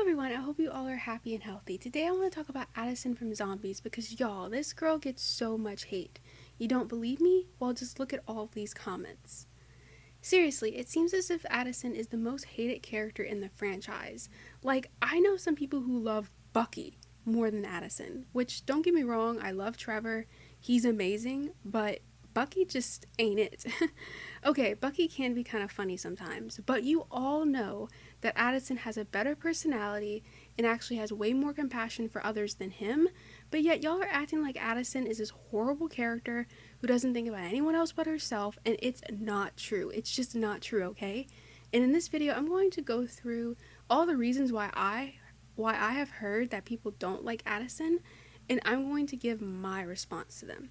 everyone, I hope you all are happy and healthy. Today I want to talk about Addison from Zombies because y'all, this girl gets so much hate. You don't believe me? Well, just look at all of these comments. Seriously, it seems as if Addison is the most hated character in the franchise. Like, I know some people who love Bucky more than Addison, which don't get me wrong, I love Trevor. He's amazing, but Bucky just ain't it. Okay, Bucky can be kind of funny sometimes, but you all know that Addison has a better personality and actually has way more compassion for others than him, but yet y'all are acting like Addison is this horrible character who doesn't think about anyone else but herself, and it's not true. It's just not true, okay? And in this video, I'm going to go through all the reasons why I have heard that people don't like Addison, and I'm going to give my response to them.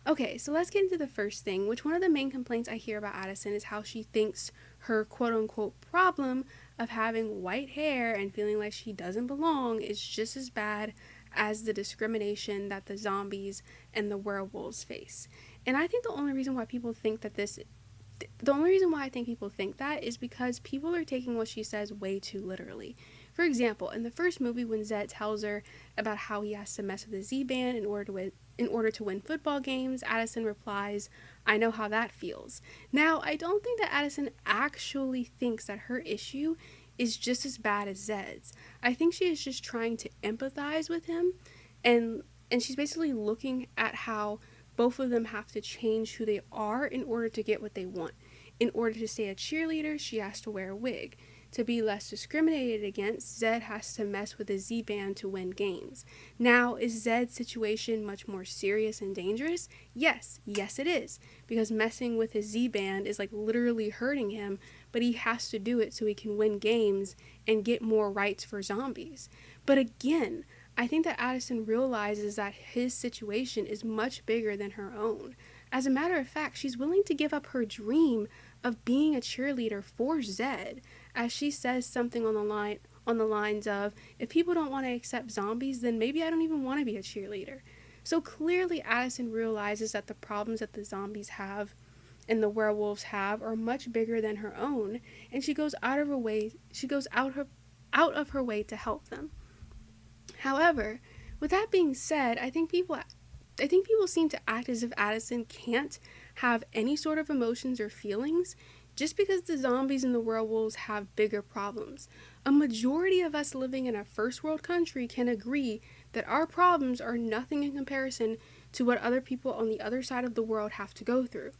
Okay, so let's get into the first thing, which one of the main complaints I hear about Addison is how she thinks her quote-unquote problem of having white hair and feeling like she doesn't belong is just as bad as the discrimination that the zombies and the werewolves face. And I think the only reason why I think people think that is because people are taking what she says way too literally. For example, in the first movie, when Zed tells her about how he has to mess with the Z-Band in order to win football games, Addison replies, "I know how that feels." Now, I don't think that Addison actually thinks that her issue is just as bad as Zed's. I think she is just trying to empathize with him, and she's basically looking at how both of them have to change who they are in order to get what they want. In order to stay a cheerleader, she has to wear a wig. To be less discriminated against, Zed has to mess with the Z-Band to win games. Now, is Zed's situation much more serious and dangerous? Yes it is, because messing with his Z-Band is like literally hurting him, but he has to do it so he can win games and get more rights for zombies. But again, I think that Addison realizes that his situation is much bigger than her own. As a matter of fact, she's willing to give up her dream of being a cheerleader for Zed, as she says something on the lines of, "If people don't want to accept zombies, then maybe I don't even want to be a cheerleader." So clearly Addison realizes that the problems that the zombies have and the werewolves have are much bigger than her own, and she goes out of her way to help them. However, with that being said, I think people seem to act as if Addison can't have any sort of emotions or feelings just because the zombies and the werewolves have bigger problems. A majority of us living in a first world country can agree that our problems are nothing in comparison to what other people on the other side of the world have to go through.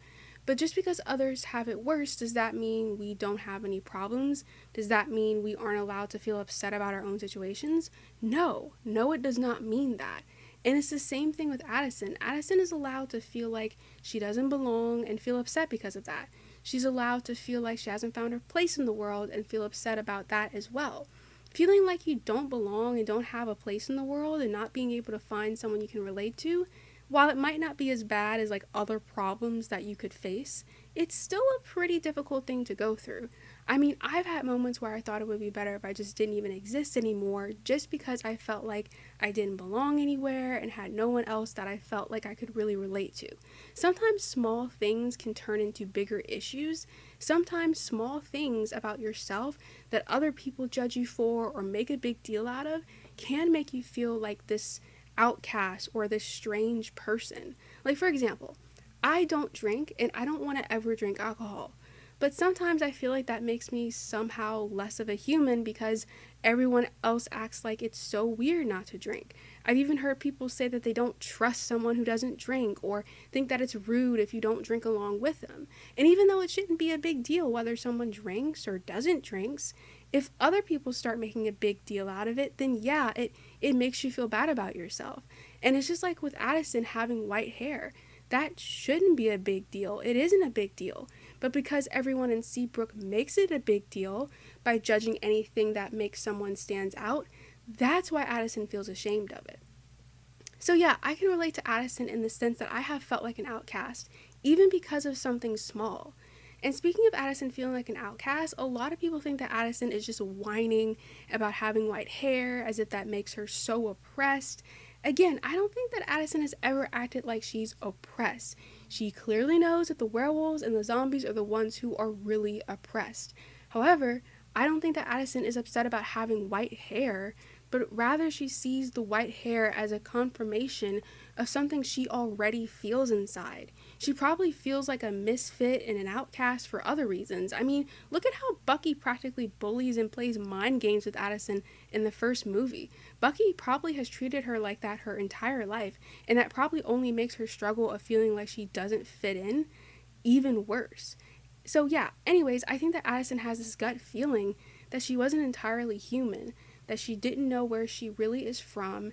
But just because others have it worse, does that mean we don't have any problems? Does that mean we aren't allowed to feel upset about our own situations? No, it does not mean that. And it's the same thing with Addison. Addison is allowed to feel like she doesn't belong and feel upset because of that. She's allowed to feel like she hasn't found her place in the world and feel upset about that as well. Feeling like you don't belong and don't have a place in the world and not being able to find someone you can relate to, while it might not be as bad as like other problems that you could face, it's still a pretty difficult thing to go through. I mean, I've had moments where I thought it would be better if I just didn't even exist anymore, just because I felt like I didn't belong anywhere and had no one else that I felt like I could really relate to. Sometimes small things can turn into bigger issues. Sometimes small things about yourself that other people judge you for or make a big deal out of can make you feel like this outcast or this strange person. Like, for example, I don't drink and I don't want to ever drink alcohol. But sometimes I feel like that makes me somehow less of a human because everyone else acts like it's so weird not to drink. I've even heard people say that they don't trust someone who doesn't drink or think that it's rude if you don't drink along with them. And even though it shouldn't be a big deal whether someone drinks or doesn't drinks, if other people start making a big deal out of it, then yeah, it makes you feel bad about yourself. And it's just like with Addison having white hair. That shouldn't be a big deal. It isn't a big deal. But because everyone in Seabrook makes it a big deal by judging anything that makes someone stands out, that's why Addison feels ashamed of it. So yeah, I can relate to Addison in the sense that I have felt like an outcast, even because of something small. And speaking of Addison feeling like an outcast, a lot of people think that Addison is just whining about having white hair as if that makes her so oppressed. Again, I don't think that Addison has ever acted like she's oppressed. She clearly knows that the werewolves and the zombies are the ones who are really oppressed. However, I don't think that Addison is upset about having white hair, but rather she sees the white hair as a confirmation of something she already feels inside. She probably feels like a misfit and an outcast for other reasons. I mean, look at how Bucky practically bullies and plays mind games with Addison in the first movie. Bucky probably has treated her like that her entire life, and that probably only makes her struggle of feeling like she doesn't fit in even worse. So, yeah, anyways, I think that Addison has this gut feeling that she wasn't entirely human, that she didn't know where she really is from,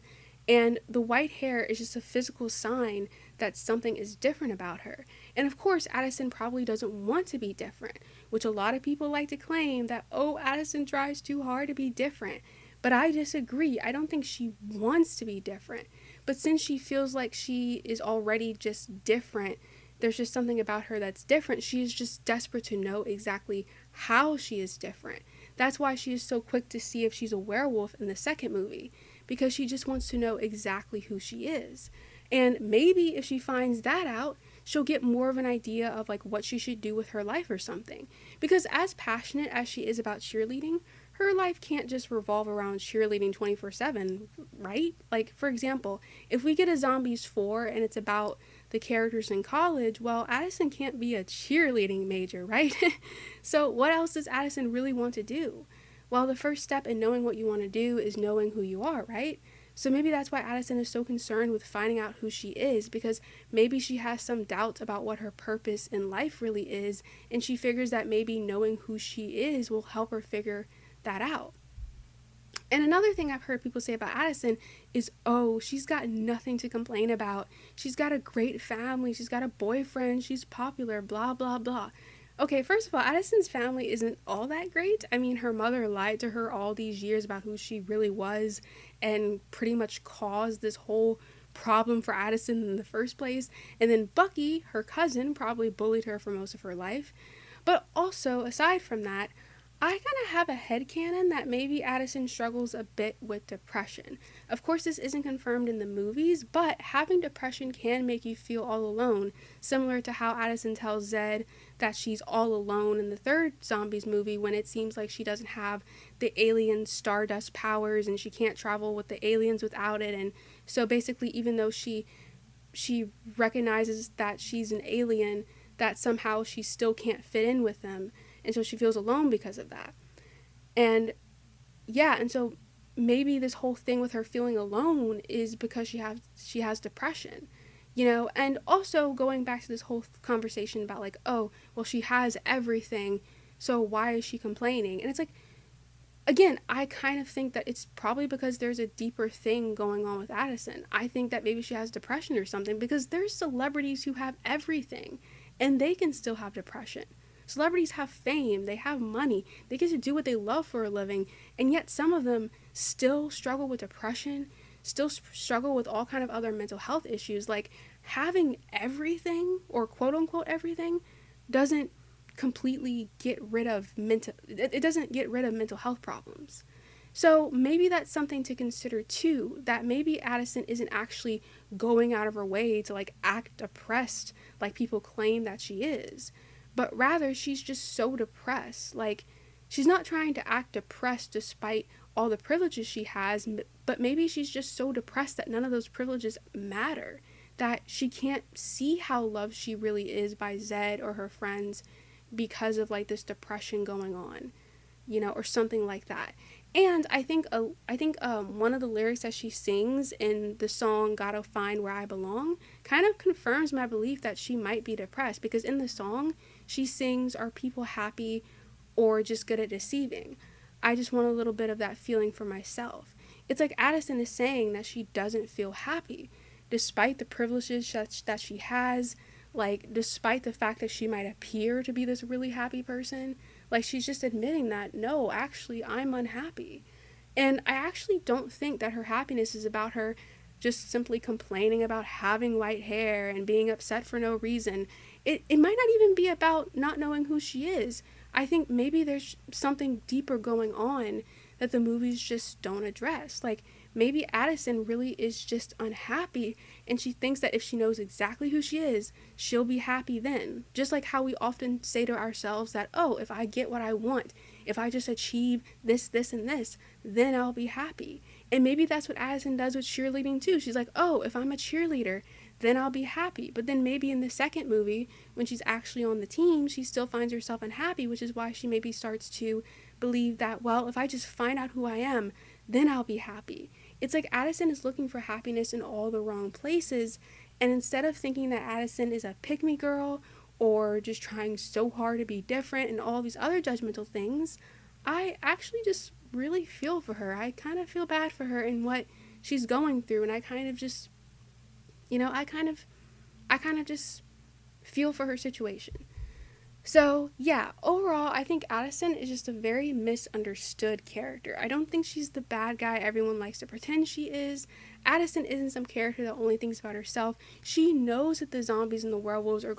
and the white hair is just a physical sign that something is different about her. And of course, Addison probably doesn't want to be different, which a lot of people like to claim that, oh, Addison tries too hard to be different. But I disagree. I don't think she wants to be different. But since she feels like she is already just different, there's just something about her that's different. She is just desperate to know exactly how she is different. That's why she is so quick to see if she's a werewolf in the second movie, because she just wants to know exactly who she is. And maybe if she finds that out, she'll get more of an idea of like what she should do with her life or something. Because as passionate as she is about cheerleading, her life can't just revolve around cheerleading 24/7, right? Like, for example, if we get a Zombies 4 and it's about the characters in college, well, Addison can't be a cheerleading major, right? So, what else does Addison really want to do? Well, the first step in knowing what you want to do is knowing who you are, right? So maybe that's why Addison is so concerned with finding out who she is, because maybe she has some doubts about what her purpose in life really is, and she figures that maybe knowing who she is will help her figure that out. And another thing I've heard people say about Addison is, oh, she's got nothing to complain about. She's got a great family. She's got a boyfriend. She's popular, blah, blah, blah. Okay, first of all, Addison's family isn't all that great. I mean, her mother lied to her all these years about who she really was and pretty much caused this whole problem for Addison in the first place. And then Bucky, her cousin, probably bullied her for most of her life. But also, aside from that, I kind of have a headcanon that maybe Addison struggles a bit with depression. Of course, this isn't confirmed in the movies, but having depression can make you feel all alone, similar to how Addison tells Zed that she's all alone in the third Zombies movie when it seems like she doesn't have the alien stardust powers and she can't travel with the aliens without it. And so basically, even though she recognizes that she's an alien, that somehow she still can't fit in with them, and so she feels alone because of that. And yeah, and so maybe this whole thing with her feeling alone is because she has depression, you know. And also going back to this whole conversation about like, oh, well, she has everything, so why is she complaining? And it's like, again, I kind of think that it's probably because there's a deeper thing going on with Addison. I think that maybe she has depression or something, because there's celebrities who have everything and they can still have depression. Celebrities have fame, they have money, they get to do what they love for a living, and yet some of them still struggle with depression, still struggle with all kind of other mental health issues. Like, having everything, or quote unquote everything, doesn't completely get rid of it doesn't get rid of mental health problems. So maybe that's something to consider too, that maybe Addison isn't actually going out of her way to like act depressed like people claim that she is, but rather she's just so depressed. Like, she's not trying to act depressed despite all the privileges she has, but maybe she's just so depressed that none of those privileges matter, that she can't see how loved she really is by Zed or her friends because of like this depression going on, you know, or something like that. And I think one of the lyrics that she sings in the song "Gotta Find Where I Belong" kind of confirms my belief that she might be depressed, because in the song she sings, "Are people happy or just good at deceiving? I just want a little bit of that feeling for myself." It's like Addison is saying that she doesn't feel happy despite the privileges that she has, like despite the fact that she might appear to be this really happy person. Like, she's just admitting that, no, actually I'm unhappy. And I actually don't think that her happiness is about her just simply complaining about having white hair and being upset for no reason. It might not even be about not knowing who she is. I think maybe there's something deeper going on that the movies just don't address. Like, maybe Addison really is just unhappy, and she thinks that if she knows exactly who she is, she'll be happy then. Just like how we often say to ourselves that, oh, if I get what I want, if I just achieve this, this, and this, then I'll be happy. And maybe that's what Addison does with cheerleading too. She's like, oh, if I'm a cheerleader, then I'll be happy. But then maybe in the second movie, when she's actually on the team, she still finds herself unhappy, which is why she maybe starts to believe that, well, if I just find out who I am, then I'll be happy. It's like Addison is looking for happiness in all the wrong places. And instead of thinking that Addison is a pick me girl or just trying so hard to be different and all these other judgmental things, I actually just really feel for her. I kind of feel bad for her and what she's going through. And I kind of just, I kind of just feel for her situation. So, yeah, overall, I think Addison is just a very misunderstood character. I don't think she's the bad guy everyone likes to pretend she is. Addison isn't some character that only thinks about herself. She knows that the zombies and the werewolves are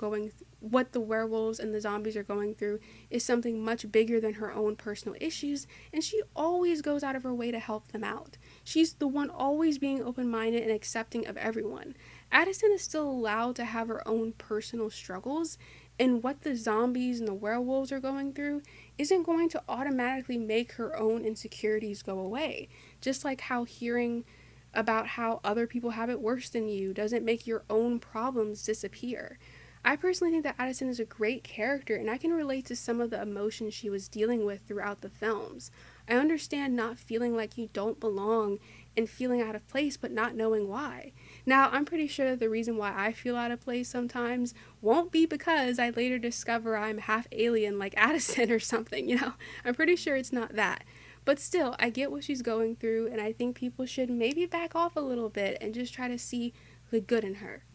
what the werewolves and the zombies are going through is something much bigger than her own personal issues, and she always goes out of her way to help them out. She's the one always being open-minded and accepting of everyone. Addison is still allowed to have her own personal struggles, and what the zombies and the werewolves are going through isn't going to automatically make her own insecurities go away. Just like how hearing about how other people have it worse than you doesn't make your own problems disappear. I personally think that Addison is a great character, and I can relate to some of the emotions she was dealing with throughout the films. I understand not feeling like you don't belong and feeling out of place, but not knowing why. Now, I'm pretty sure that the reason why I feel out of place sometimes won't be because I later discover I'm half alien like Addison or something. I'm pretty sure it's not that. But still, I get what she's going through, and I think people should maybe back off a little bit and just try to see the good in her.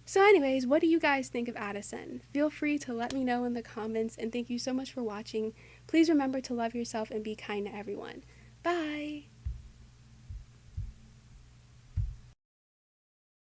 So anyways, what do you guys think of Addison? Feel free to let me know in the comments, and thank you so much for watching. Please remember to love yourself and be kind to everyone. Bye!